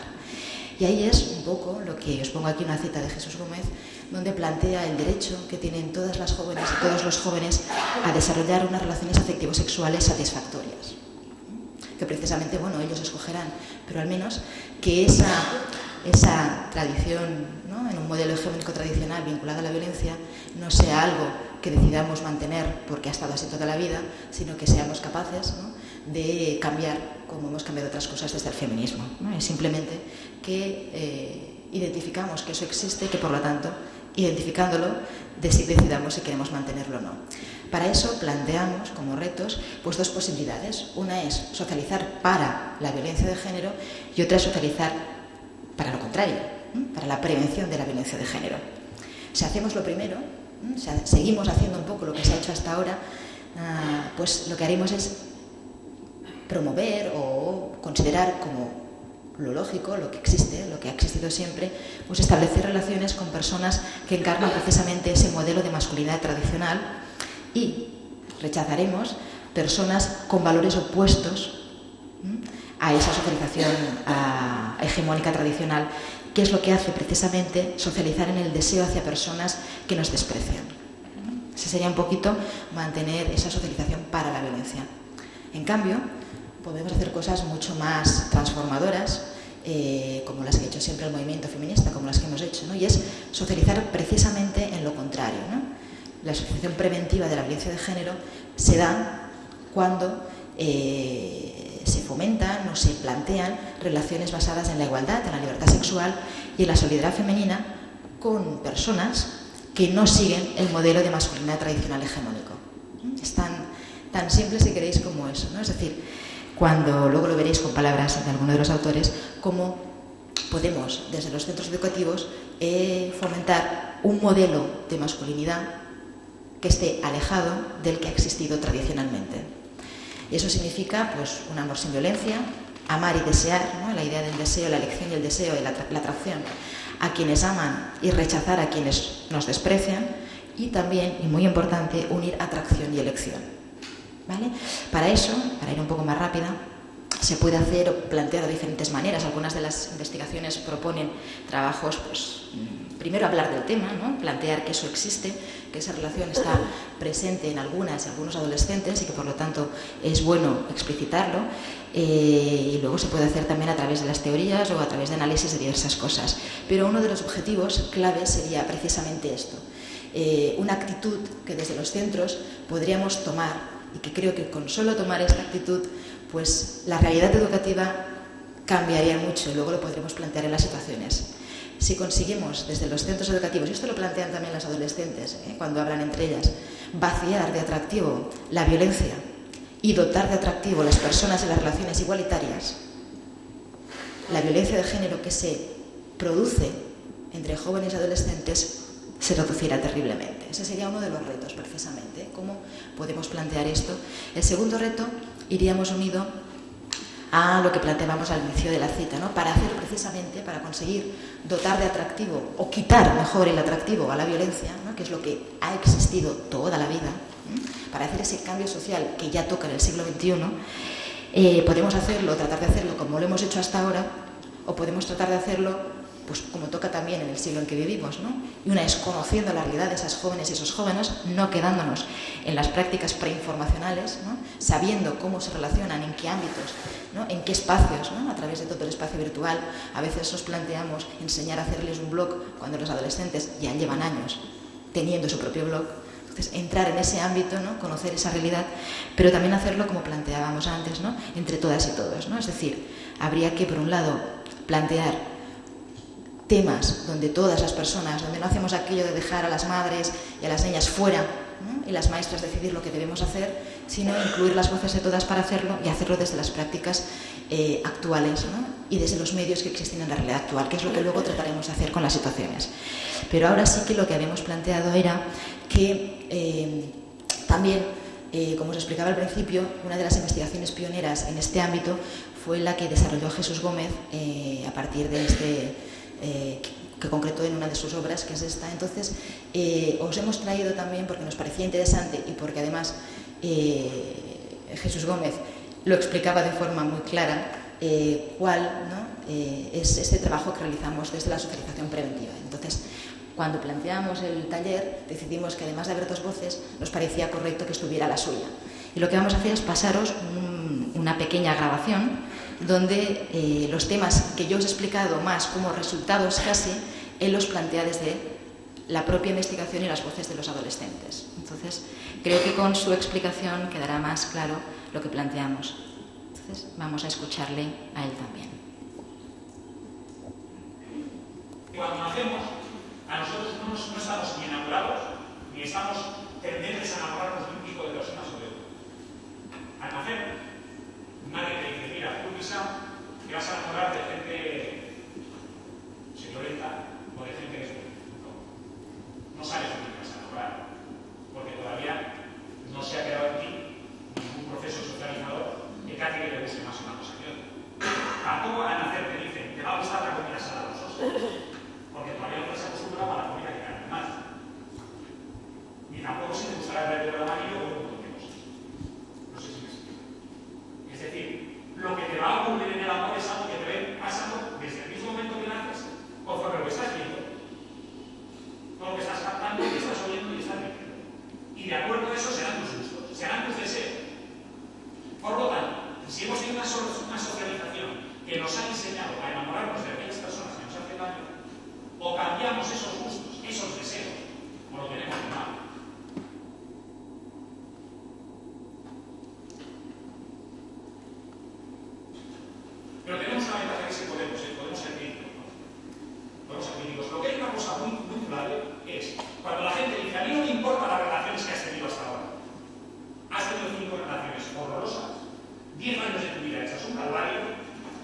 Y ahí es un poco lo que os pongo aquí, una cita de Jesús Gómez, donde plantea el derecho que tienen todas las jóvenes y todos los jóvenes a desarrollar unas relaciones afectivo-sexuales satisfactorias, que precisamente, bueno, ellos escogerán, pero al menos que esa tradición, ¿no?, en un modelo hegemónico tradicional vinculado a la violencia, no sea algo que decidamos mantener porque ha estado así toda la vida, sino que seamos capaces, ¿no?, de cambiar, como hemos cambiado otras cosas desde el feminismo, ¿no? Es simplemente que identificamos que eso existe y que, por lo tanto, identificándolo, decidamos si queremos mantenerlo o no. Para eso planteamos como retos, pues, dos posibilidades. Una es socializar para la violencia de género y otra es socializar para lo contrario, ¿no?, para la prevención de la violencia de género. Si hacemos lo primero, ¿no?, o sea, seguimos haciendo un poco lo que se ha hecho hasta ahora, pues lo que haremos es promover o considerar como lo lógico, lo que existe, lo que ha existido siempre, pues establecer relaciones con personas que encarnan precisamente ese modelo de masculinidad tradicional, y rechazaremos personas con valores opuestos a esa socialización hegemónica tradicional, que es lo que hace precisamente socializar en el deseo hacia personas que nos desprecian. Ese sería un poquito mantener esa socialización para la violencia. En cambio, podemos hacer cosas mucho más transformadoras, como las que ha hecho siempre el movimiento feminista, como las que hemos hecho, ¿no? Y es socializar precisamente en lo contrario, ¿no? La socialización preventiva de la violencia de género se da cuando se fomentan o se plantean relaciones basadas en la igualdad, en la libertad sexual y en la solidaridad femenina con personas que no siguen el modelo de masculinidad tradicional hegemónico. Es tan simple, si queréis, como eso, ¿no? Es decir, cuando luego lo veréis con palabras de alguno de los autores, cómo podemos, desde los centros educativos, fomentar un modelo de masculinidad que esté alejado del que ha existido tradicionalmente. Y eso significa, pues, un amor sin violencia, amar y desear, ¿no?, la idea del deseo, la elección y el deseo y la atracción a quienes aman y rechazar a quienes nos desprecian, y también, y muy importante, unir atracción y elección, ¿vale? Para eso, para ir un poco más rápida, se puede hacer o plantear de diferentes maneras. Algunas de las investigaciones proponen trabajos, pues, primero hablar del tema, ¿no?, plantear que eso existe, que esa relación está presente en algunas y algunos adolescentes y que, por lo tanto, es bueno explicitarlo, y luego se puede hacer también a través de las teorías o a través de análisis de diversas cosas. Pero uno de los objetivos claves sería precisamente esto, una actitud que desde los centros podríamos tomar, y que creo que con solo tomar esta actitud, pues la realidad educativa cambiaría mucho y luego lo podremos plantear en las situaciones. Si conseguimos desde los centros educativos, y esto lo plantean también las adolescentes, cuando hablan entre ellas, vaciar de atractivo la violencia y dotar de atractivo las personas en las relaciones igualitarias, la violencia de género que se produce entre jóvenes y adolescentes se reducirá terriblemente. Ese sería uno de los retos, precisamente, cómo podemos plantear esto. El segundo reto iríamos unido a lo que planteábamos al inicio de la cita, ¿no? Para hacer precisamente, para conseguir dotar de atractivo o quitar mejor el atractivo a la violencia, ¿no? Que es lo que ha existido toda la vida, para hacer ese cambio social que ya toca en el siglo XXI, podemos hacerlo, tratar de hacerlo como lo hemos hecho hasta ahora, o podemos tratar de hacerlo pues como toca también en el siglo en que vivimos, ¿no? Y una es conociendo la realidad de esas jóvenes y esos jóvenes, no quedándonos en las prácticas preinformacionales, ¿no? Sabiendo cómo se relacionan, en qué ámbitos, ¿no? En qué espacios, ¿no? A través de todo el espacio virtual. A veces nos planteamos enseñar a hacerles un blog cuando los adolescentes ya llevan años teniendo su propio blog. Entonces, entrar en ese ámbito, ¿no? Conocer esa realidad, pero también hacerlo como planteábamos antes, ¿no? Entre todas y todos, ¿no? Es decir, habría que, por un lado, plantear temas donde todas las personas, donde no hacemos aquello de dejar a las madres y a las niñas fuera, ¿no? Y las maestras decidir lo que debemos hacer, sino incluir las voces de todas para hacerlo y hacerlo desde las prácticas actuales, ¿no? Y desde los medios que existen en la realidad actual, que es lo que luego trataremos de hacer con las situaciones. Pero ahora sí que lo que habíamos planteado era que también, como os explicaba al principio, una de las investigaciones pioneras en este ámbito fue la que desarrolló Jesús Gómez a partir de que concretó en una de sus obras, que es esta. Entonces, os hemos traído también, porque nos parecía interesante y porque además Jesús Gómez lo explicaba de forma muy clara, cuál, ¿no? Es este trabajo que realizamos desde la socialización preventiva. Entonces, cuando planteamos el taller, decidimos que además de haber dos voces, nos parecía correcto que estuviera la suya. Y lo que vamos a hacer es pasaros una pequeña grabación donde los temas que yo os he explicado más como resultados casi, él los plantea desde la propia investigación y las voces de los adolescentes. Entonces, creo que con su explicación quedará más claro lo que planteamos. Entonces, vamos a escucharle a él también. Cuando nacemos, a nosotros no estamos ni enamorados, ni estamos tendentes a enamorarnos de un tipo de personas o de otro. Al nacer, nadie te dice, mira, tú Luisa, te vas a enamorar de gente señorita o de gente que es buena. No sabes de quién te vas a enamorar, porque todavía no se ha creado en ti ningún proceso socializador que cada que le guste más una cosa que otra. Tampoco al nacer te dicen, te va a gustar la comida salada, porque todavía no te has acostumbrado a la comida que carne más. Ni tampoco si te gustará el verde o el amarillo o un montón de cosas. No sé si me explico. Es decir, lo que te va a ocurrir en el amor es algo que te ve pasando desde el mismo momento que naces, conforme lo que estás viendo, todo lo que estás captando, que estás oyendo y estás viendo. Y de acuerdo a eso serán tus gustos, serán tus deseos. Por lo tanto, si hemos tenido una socialización que nos ha enseñado a enamorarnos de aquellas personas que nos hacen daño, o cambiamos esos gustos, esos deseos, o lo tenemos de mal. Pero tenemos una ventaja que es que podemos ser críticos, ¿no? Podemos ser críticos. Lo que hay una cosa muy clave es, cuando la gente dice, a mí no me importan las relaciones que has tenido hasta ahora. Has tenido 5 relaciones horrorosas, 10 años de tu vida hechas un calvario,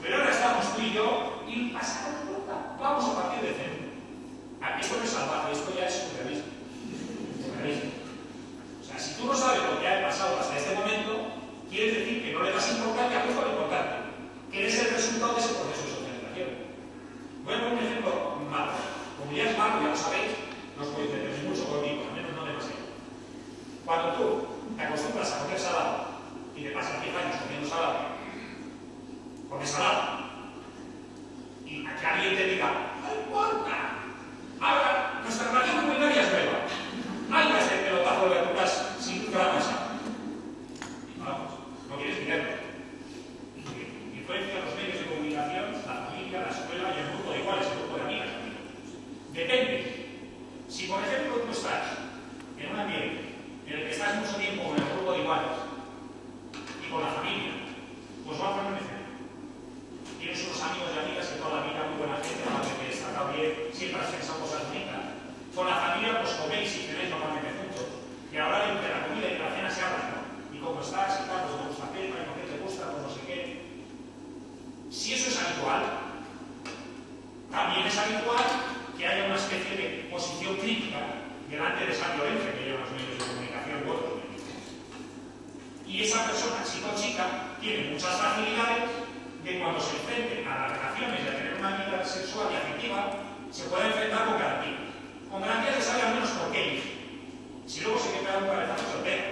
pero ahora estamos tú y yo y pasa la pelota. Vamos a partir de cero. Esto no es salvaje, esto ya es surrealismo. O sea, si tú no sabes lo que ha pasado hasta este momento, quiere decir que no le das importancia a lo importante, que eres el resultado de ese proceso de socialización. Voy a poner un ejemplo malo. Como ya es malo, ya lo sabéis, no os podéis entender mucho conmigo, al menos no demasiado. Cuando tú te acostumbras a comer salado y te pasas 10 años comiendo salado, comes salado, y a que alguien te diga, no importa, ahora nuestra relación culinaria es nueva, hay que hacer pelotazo de tu casa sin tu masa. Vamos, no quieres dinero. Influencia los medios de comunicación, la familia, la escuela y el grupo de iguales, el grupo de amigas. Depende. Si por ejemplo tú estás en un ambiente en el que estás mucho tiempo con el grupo de iguales y con la familia, pues va a permanecer. Tienes unos amigos y amigas que toda la vida, muy buena gente, que está bien, siempre has pensado cosas bonitas. Con la familia, pues coméis y cenéis normalmente juntos. Y ahora entre la comida y la cena se habla, ¿no? Y cómo estás, y tal, pues te gusta hacer, y por qué te gusta, pues no sé qué. Si eso es habitual, también es habitual que haya una especie de posición crítica delante de esa violencia que llevan los medios de comunicación u otros medios. Y esa persona, chico o chica, tiene muchas facilidades que cuando se enfrente a las relaciones y a tener una vida sexual y afectiva, se pueda enfrentar con garantías. Con garantías de saber al menos por qué dice. Si luego se queda un cabezazo, se olvida.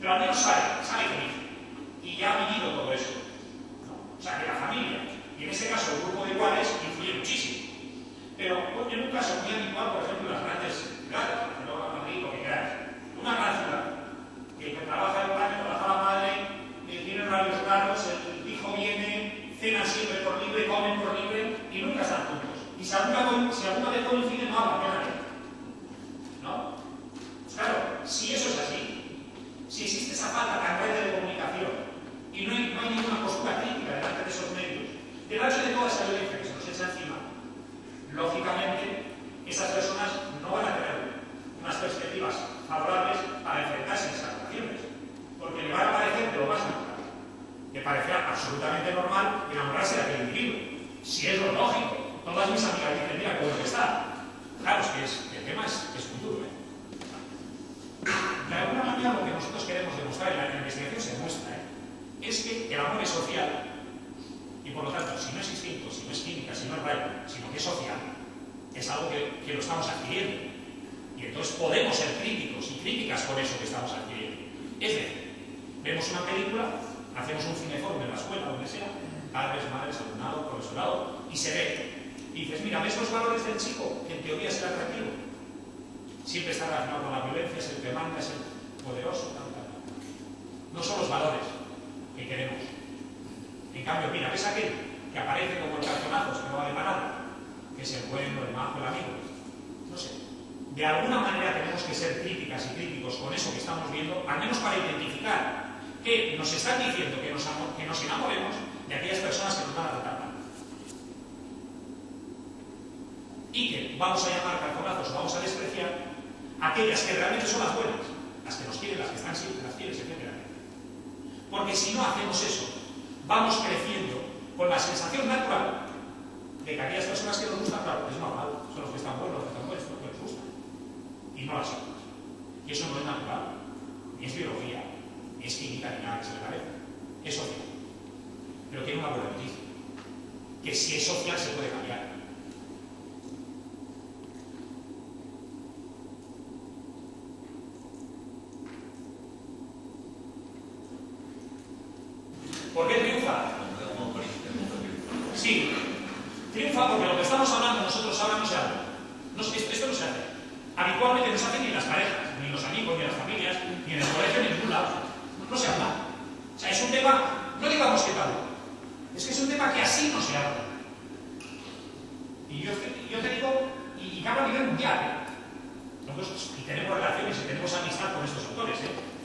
Pero al menos sabe qué dice. Y ya ha vivido todo eso. ¿No? O sea, que la familia, y en ese caso el grupo de iguales, influye muchísimo. Pero en un caso muy habitual, por ejemplo, en las grandes ciudades, Barcelona, Madrid, lo que queráis, una gran ciudad, que trabaja el padre, trabaja la madre, tiene horarios raros, el hijo viene, cenan siempre por libre, comen por libre y nunca están juntos. Y si alguna vez coinciden, no hablan con nadie. ¿No? Pues claro, si eso es así, si existe esa falta tan grande de comunicación y no hay ninguna postura crítica delante de esos medios, delante de toda esa violencia que se nos echa encima, lógicamente esas personas no van a tener unas perspectivas favorables para enfrentarse a esas relaciones, porque le van a parecer de lo más natural, que parecerá absolutamente normal enamorarse de aquel individuo. Si es lo lógico, todas mis amigas dicen, mira, ¿cómo está? Claro, es que el tema es muy duro, ¿eh? De alguna manera lo que nosotros queremos demostrar en la investigación se demuestra, es que el amor es social y por lo tanto, si no es instinto, si no es química, si no es rayo, sino que es social, es algo que lo estamos adquiriendo. Y entonces podemos ser críticos y críticas con eso que estamos adquiriendo. Es decir, vemos una película, hacemos un cineforum en la escuela, donde sea, padres, madres, alumnado, profesorado, y se ve. Y dices, mira, ¿ves los valores del chico? Que en teoría es el atractivo. Siempre está relacionado con la violencia, es el que manda, es el poderoso, tal. No son los valores que queremos. En cambio, mira, ¿ves aquel que aparece como el cartonazos, que no vale para nada? Que es el bueno, el majo, el amigo. No sé. De alguna manera tenemos que ser críticas y críticos con eso que estamos viendo, al menos para identificar que nos están diciendo que nos enamoremos de aquellas personas que nos van a tratar mal. Y que vamos a llamar cartonazos o vamos a despreciar aquellas que realmente son las buenas, las que nos quieren, las que están siempre, las fieles, etc. Porque si no hacemos eso, vamos creciendo con la sensación natural de que aquellas personas que nos gustan, claro, es normal, son los que están buenos, los que están buenos, son los que nos gustan. Y no las otras. Y eso no es natural, ni es biología, ni es química, ni nada que se le parezca. Es social. Pero tiene una buena noticia, que si es social se puede cambiar. ¿Por qué triunfa? Sí, triunfa porque lo que estamos hablando nosotros ahora no se habla. Esto no se hace. Habitualmente no se hace ni en las parejas, ni en los amigos, ni en las familias, ni en el colegio, ni en ningún lado. No se habla. O sea, es un tema, no digamos que tabú, es que es un tema que así no se habla. Y yo te digo, y hablo a nivel mundial, nosotros y tenemos relaciones y tenemos amistad con estos autores,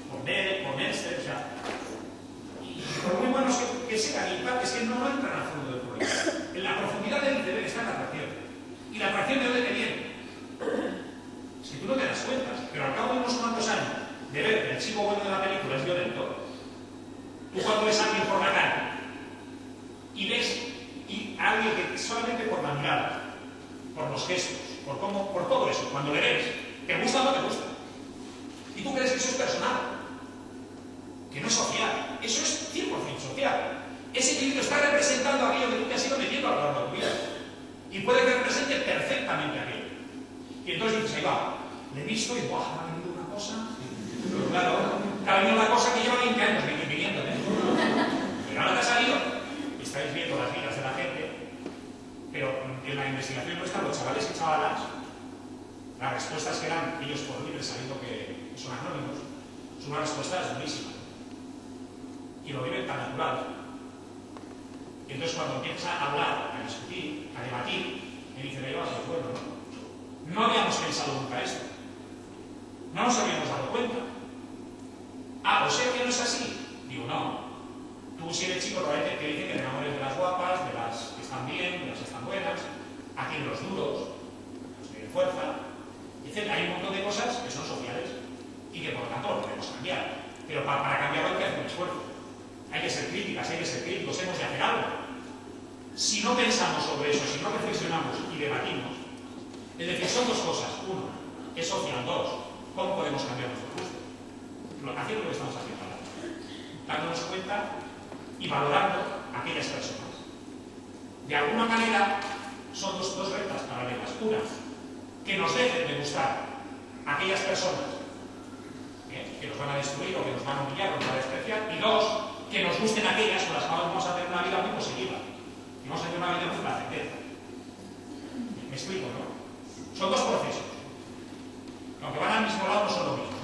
con Bell, con Elster, o sea, por muy buenos que sean, y es que no entran al fondo del problema. En la profundidad del iceberg está la atracción. ¿Y la atracción de dónde te viene? Es que tú no te das cuenta, pero al cabo de unos cuantos años de ver que el chico bueno de la película es violento, tú cuando ves a alguien por la calle y ves a alguien que solamente por la mirada, por los gestos, por todo eso, cuando le ves, ¿te gusta o no te gusta? Y tú crees que eso es personal, que no es social, eso es 100% social. Ese individuo está representando aquello que tú te has ido metiendo a lo largo de tu vida y puede que represente perfectamente aquello. Y entonces dices, ahí va, le he visto y ¡buah! Me ha venido una cosa. Pero claro, te ha venido una cosa que lleva 20 años viviendo, pero ahora te ha salido. Estáis viendo las vidas de la gente, pero en la investigación nuestra, los chavales y chavalas, las respuestas que dan ellos por libre, sabiendo que son anónimos, son unas respuestas durísimas. Y lo viven tan natural. Y entonces cuando empiezas a hablar, a discutir, a debatir, me dicen, ahí vas al pueblo, ¿no? No habíamos pensado nunca esto. No nos habíamos dado cuenta. Ah, o sea que no es así. Digo, no. Tú si eres chico, probablemente te dicen que te enamores de las guapas, de las que están bien, de las que están buenas. Aquí de los duros, los que tienen fuerza, etc. Hay un montón de cosas que son sociales y que por lo tanto lo podemos cambiar. Pero para cambiarlo hay que hacer un esfuerzo. Hay que ser críticas, hay que ser críticos, hemos de hacer algo. Si no pensamos sobre eso, si no reflexionamos y debatimos, es decir, son dos cosas. Uno, es social. Dos, ¿cómo podemos cambiar nuestro gusto? Haciendo lo que estamos haciendo ahora. Dándonos cuenta y valorando a aquellas personas. De alguna manera, son dos rectas paralelas. Una, que nos dejen de gustar aquellas personas que nos van a destruir o que nos van a humillar o nos van a despreciar, y dos, que nos gusten aquellas con las cuales vamos a tener una vida muy positiva y vamos a tener una vida muy placentera. ¿Me explico, no? Son dos procesos, aunque van al mismo lado, no son lo mismo.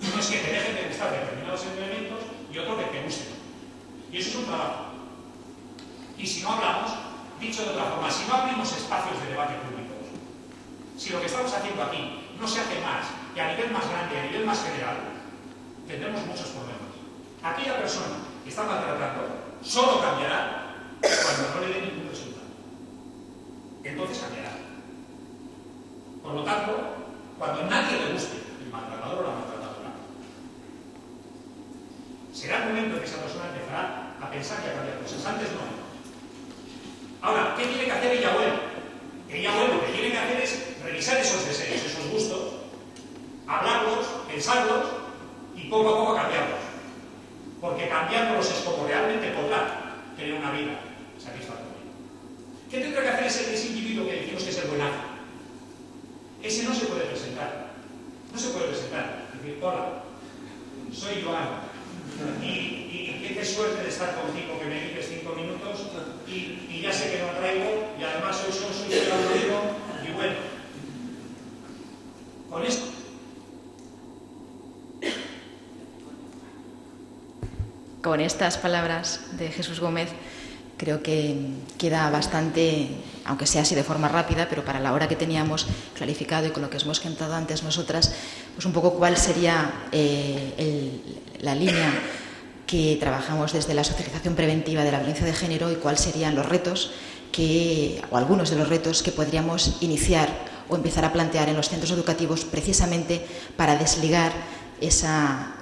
Uno es que te dejen de gustar determinados elementos y otro que te gusten. Y eso es un trabajo. Y si no hablamos, dicho de otra forma, si no abrimos espacios de debate públicos, si lo que estamos haciendo aquí no se hace más y a nivel más grande, a nivel más general, tendremos muchos problemas. Aquella persona que está maltratando solo cambiará cuando no le dé ningún resultado. Entonces cambiará. Por lo tanto, cuando nadie le guste el maltratador o la maltratadora, será el momento en que esa persona empezará a pensar y a cambiar cosas. Antes no. Ahora, ¿qué tiene que hacer ella o él? Ella o él lo que tiene que hacer es revisar esos deseos, esos gustos, hablarlos, pensarlos y poco a poco cambiarlos. Porque cambiándolos es como realmente podrá tener una vida satisfactoria. ¿Qué tendrá que hacer ese individuo que decimos que es el buenazo? Ese no se puede presentar. No se puede presentar. Es decir, hola, soy Joan. Y qué suerte de estar contigo, que me dices 5 minutos y ya sé que no traigo y además soy aburrido y bueno. Con esto. Con estas palabras de Jesús Gómez creo que queda bastante, aunque sea así de forma rápida, pero para la hora que teníamos clarificado y con lo que hemos contado antes nosotras, pues un poco cuál sería la línea que trabajamos desde la socialización preventiva de la violencia de género y cuáles serían los retos o algunos de los retos que podríamos iniciar o empezar a plantear en los centros educativos precisamente para desligar esa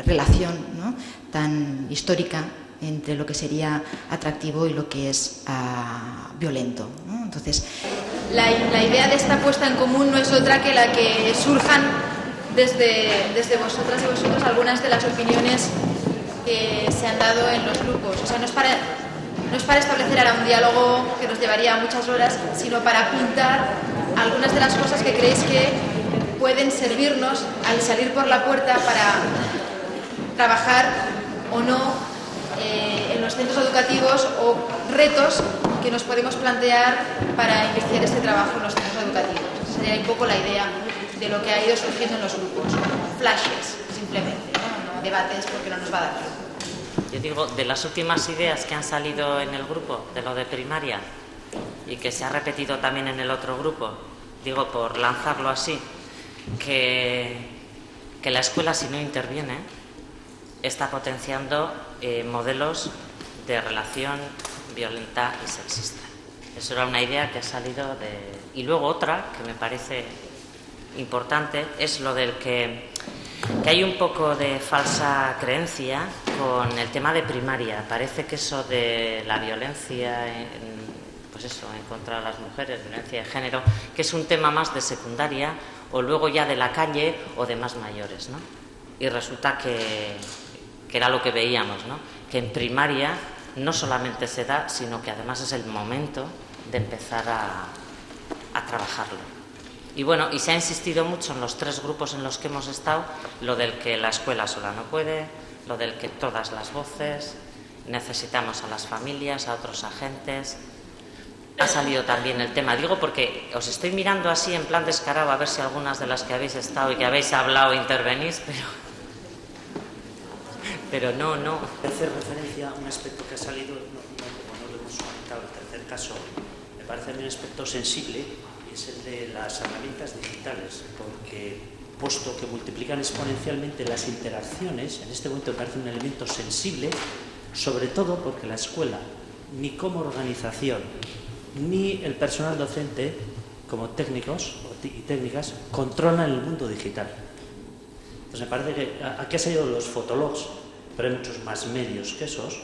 relación, ¿no?, tan histórica entre lo que sería atractivo y lo que es violento, ¿no? Entonces, la idea de esta puesta en común no es otra que la que surjan desde vosotras y vosotros algunas de las opiniones que se han dado en los grupos. O sea, no es para establecer ahora un diálogo que nos llevaría muchas horas, sino para apuntar algunas de las cosas que creéis que pueden servirnos al salir por la puerta para trabajar o no en los centros educativos, o retos que nos podemos plantear para iniciar este trabajo en los centros educativos. Esa sería un poco la idea de lo que ha ido surgiendo en los grupos. Flashes, simplemente, no debates, porque no nos va a dar tiempo. Yo digo, de las últimas ideas que han salido en el grupo, de lo de primaria, y que se ha repetido también en el otro grupo, digo, por lanzarlo así, que la escuela, si no interviene, está potenciando modelos de relación violenta y sexista. Eso era una idea que ha salido de... Y luego otra, que me parece importante, es lo del que hay un poco de falsa creencia con el tema de primaria. Parece que eso de la violencia en contra de las mujeres, violencia de género, que es un tema más de secundaria o luego ya de la calle o de más mayores, ¿no? Y resulta que era lo que veíamos, ¿no?, que en primaria no solamente se da, sino que además es el momento de empezar a trabajarlo. Y bueno, y se ha insistido mucho en los 3 grupos en los que hemos estado, lo del que la escuela sola no puede, lo del que todas las voces, necesitamos a las familias, a otros agentes. Ha salido también el tema, digo porque os estoy mirando así en plan descarado a ver si algunas de las que habéis estado y que habéis hablado intervenís, pero no. Hacer referencia a un aspecto que ha salido, como no lo hemos comentado en el tercer caso, me parece a mí un aspecto sensible, y es el de las herramientas digitales, porque puesto que multiplican exponencialmente las interacciones, en este momento me parece un elemento sensible, sobre todo porque la escuela, ni como organización, ni el personal docente, como técnicos y técnicas, controlan el mundo digital. Entonces me parece que aquí han salido los fotologs, pero hay muchos más medios que esos,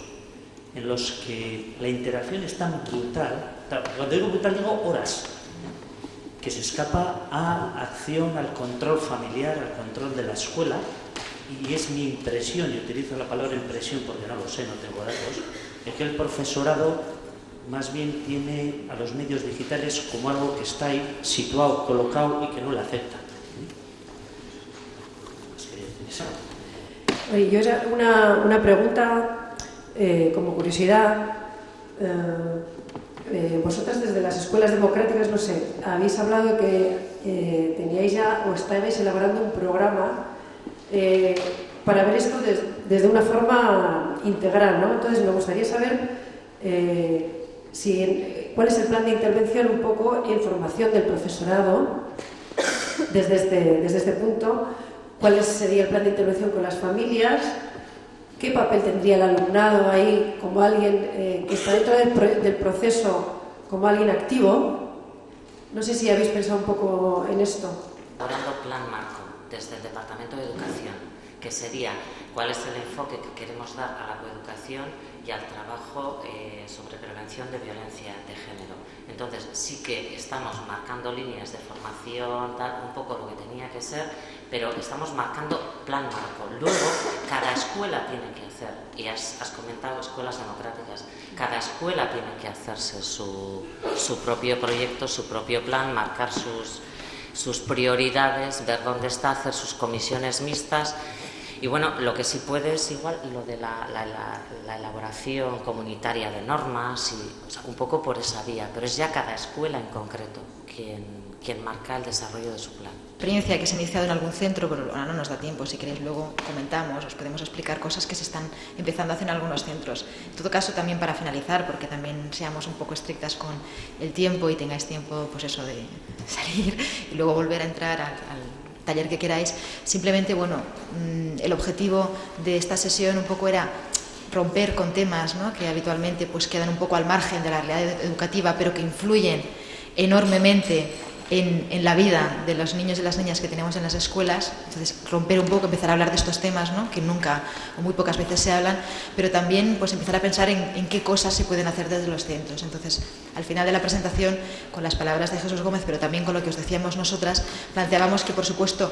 en los que la interacción es tan brutal, cuando digo brutal digo horas, que se escapa a acción, al control familiar, al control de la escuela, y es mi impresión, y utilizo la palabra impresión porque no lo sé, no tengo datos, es que el profesorado más bien tiene a los medios digitales como algo que está ahí situado, colocado y que no le afecta. Oye, yo una pregunta como curiosidad. Vosotras desde las escuelas democráticas, no sé, habéis hablado de que teníais ya o estabais elaborando un programa para ver esto desde una forma integral, ¿no? Entonces me gustaría saber cuál es el plan de intervención un poco en formación del profesorado desde este punto, cuál sería el plan de intervención con las familias, qué papel tendría el alumnado ahí como alguien que está dentro del proceso, como alguien activo. No sé si habéis pensado un poco en esto. Hablando plan marco desde el Departamento de Educación, que sería cuál es el enfoque que queremos dar a la coeducación y al trabajo sobre prevención de violencia de género. Entonces sí que estamos marcando líneas de formación, tal, un poco lo que tenía que ser, pero estamos marcando plan marco. Luego cada escuela tiene que hacer, y has comentado escuelas democráticas, cada escuela tiene que hacerse su propio proyecto, su propio plan, marcar sus prioridades, ver dónde está, hacer sus comisiones mixtas. Y bueno, lo que sí puede es igual lo de la elaboración comunitaria de normas, y, o sea, un poco por esa vía, pero es ya cada escuela en concreto quien marca el desarrollo de su plan. Experiencia que se ha iniciado en algún centro, pero ahora no nos da tiempo, si queréis luego comentamos, os podemos explicar cosas que se están empezando a hacer en algunos centros. En todo caso, también para finalizar, porque también seamos un poco estrictas con el tiempo y tengáis tiempo, pues eso, de salir y luego volver a entrar al taller que queráis. Simplemente, bueno, el objetivo de esta sesión un poco era romper con temas, ¿no?, que habitualmente pues quedan un poco al margen de la realidad educativa, pero que influyen enormemente en la vida de los niños y las niñas que tenemos en las escuelas. Entonces, romper un poco, empezar a hablar de estos temas, ¿no?, que nunca o muy pocas veces se hablan, pero también pues empezar a pensar en qué cosas se pueden hacer desde los centros. Entonces, al final de la presentación, con las palabras de Jesús Gómez, pero también con lo que os decíamos nosotras, planteábamos que, por supuesto,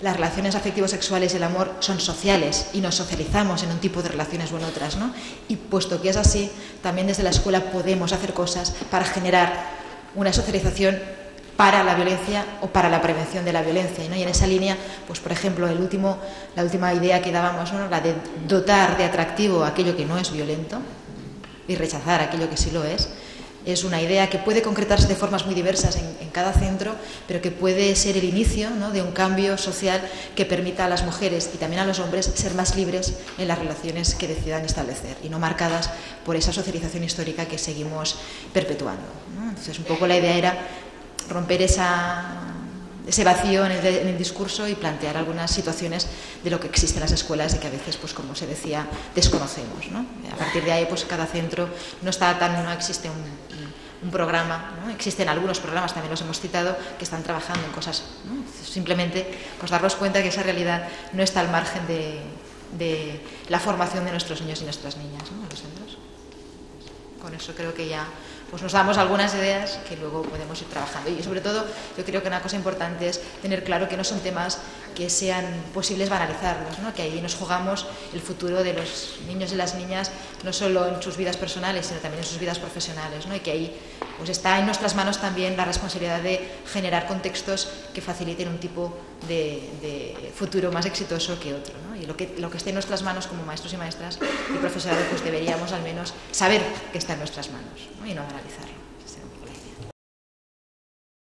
las relaciones afectivo-sexuales y el amor son sociales y nos socializamos en un tipo de relaciones o en otras, ¿no? Y puesto que es así, también desde la escuela podemos hacer cosas para generar una socialización para la violencia o para la prevención de la violencia, ¿no? Y en esa línea, pues por ejemplo, la última idea que dábamos, ¿no?, la de dotar de atractivo aquello que no es violento y rechazar aquello que sí lo es una idea que puede concretarse de formas muy diversas en cada centro, pero que puede ser el inicio, ¿no?, de un cambio social que permita a las mujeres y también a los hombres ser más libres en las relaciones que decidan establecer y no marcadas por esa socialización histórica que seguimos perpetuando, ¿no? Entonces, un poco la idea era romper ese vacío en el discurso y plantear algunas situaciones de lo que existe en las escuelas y que a veces, pues como se decía, desconocemos, ¿no? A partir de ahí, pues cada centro no existe un programa, ¿no? Existen algunos programas, también los hemos citado, que están trabajando en cosas, ¿no? Simplemente pues darnos cuenta que esa realidad no está al margen de la formación de nuestros niños y nuestras niñas, ¿no?, en los centros. Con eso creo que ya pues nos damos algunas ideas que luego podemos ir trabajando. Y sobre todo, yo creo que una cosa importante es tener claro que no son temas que sean posibles banalizarlos, ¿no?, que ahí nos jugamos el futuro de los niños y las niñas, no solo en sus vidas personales, sino también en sus vidas profesionales, ¿no?, y que ahí pues está en nuestras manos también la responsabilidad de generar contextos que faciliten un tipo de futuro más exitoso que otro, ¿no? Y lo que esté en nuestras manos como maestros y maestras y profesorado, pues deberíamos al menos saber que está en nuestras manos, ¿no?, y no banalizarlo.